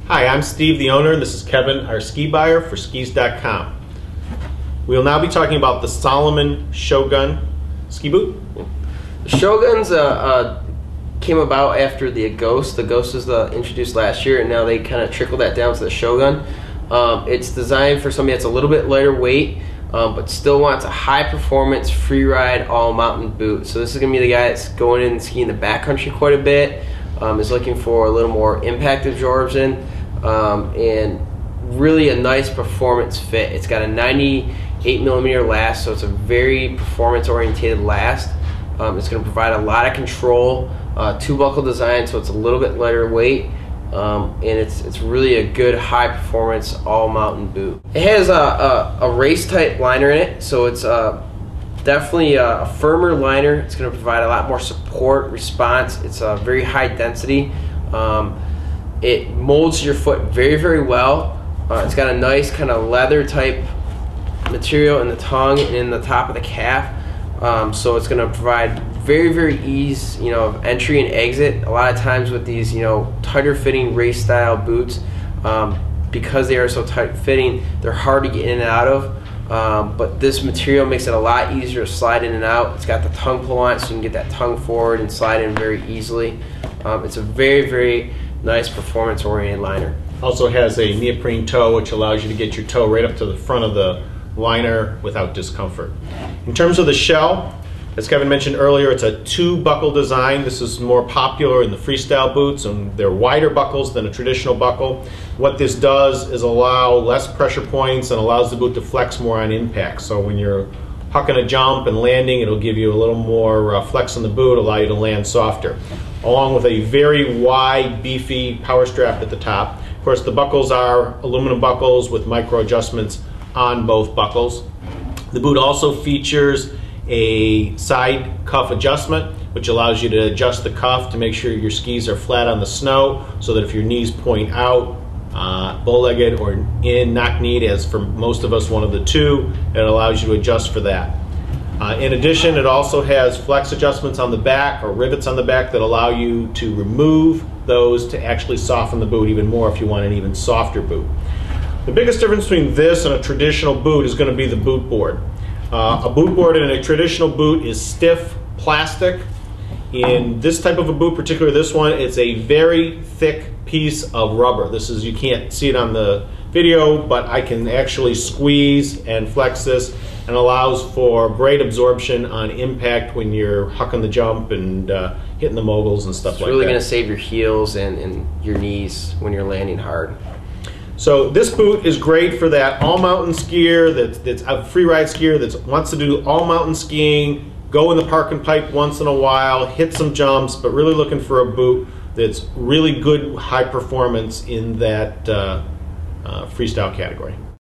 Hi, I'm Steve, the owner, and this is Kevin, our ski buyer for skis.com. We will now be talking about the Salomon Shogun Ski Boot. The Shoguns came about after the Ghost. The Ghost was introduced last year, and now they kind of trickled that down to the Shogun. It's designed for somebody that's a little bit lighter weight, but still wants a high-performance, free-ride, all-mountain boot. So this is going to be the guy that's going in and skiing the backcountry quite a bit, is looking for a little more impact absorption, and really a nice performance fit. It's got a 98mm last, so it's a very performance-oriented last. It's going to provide a lot of control, two-buckle design, so it's a little bit lighter weight, and it's really a good high-performance all-mountain boot. It has a race-type liner in it, so it's definitely a firmer liner. It's going to provide a lot more support, response. It's very high density. It molds your foot very, very well. It's got a nice kind of leather-type material in the tongue and in the top of the calf. So it's going to provide very, very ease, of entry and exit. A lot of times with these, tighter fitting race style boots, because they are so tight fitting, they're hard to get in and out of. But this material makes it a lot easier to slide in and out. It's got the tongue pull on it, so you can get that tongue forward and slide in very easily. It's a very, very nice performance oriented liner. Also has a neoprene toe, which allows you to get your toe right up to the front of the liner without discomfort. In terms of the shell, as Kevin mentioned earlier, it's a two-buckle design. This is more popular in the freestyle boots, and they're wider buckles than a traditional buckle. What this does is allow less pressure points and allows the boot to flex more on impact. So when you're hucking a jump and landing, it'll give you a little more flex on the boot, allow you to land softer. Along with a very wide, beefy power strap at the top. Of course, the buckles are aluminum buckles with micro adjustments on both buckles. The boot also features a side cuff adjustment, which allows you to adjust the cuff to make sure your skis are flat on the snow, so that if your knees point out, bow-legged or in knock-kneed, as for most of us, one of the two, it allows you to adjust for that. In addition, it also has flex adjustments on the back, or rivets on the back, that allow you to remove those to actually soften the boot even more if you want an even softer boot. The biggest difference between this and a traditional boot is going to be the boot board. A boot board in a traditional boot is stiff plastic. In this type of a boot, particularly this one, it's a very thick piece of rubber. You can't see it on the video, but I can actually squeeze and flex this, and allows for great absorption on impact when you're hucking the jump and hitting the moguls and stuff like that. It's really going to save your heels and your knees when you're landing hard. So this boot is great for that all-mountain skier that's a free-ride skier that wants to do all-mountain skiing, go in the park and pipe once in a while, hit some jumps, but really looking for a boot that's really good high performance in that freestyle category.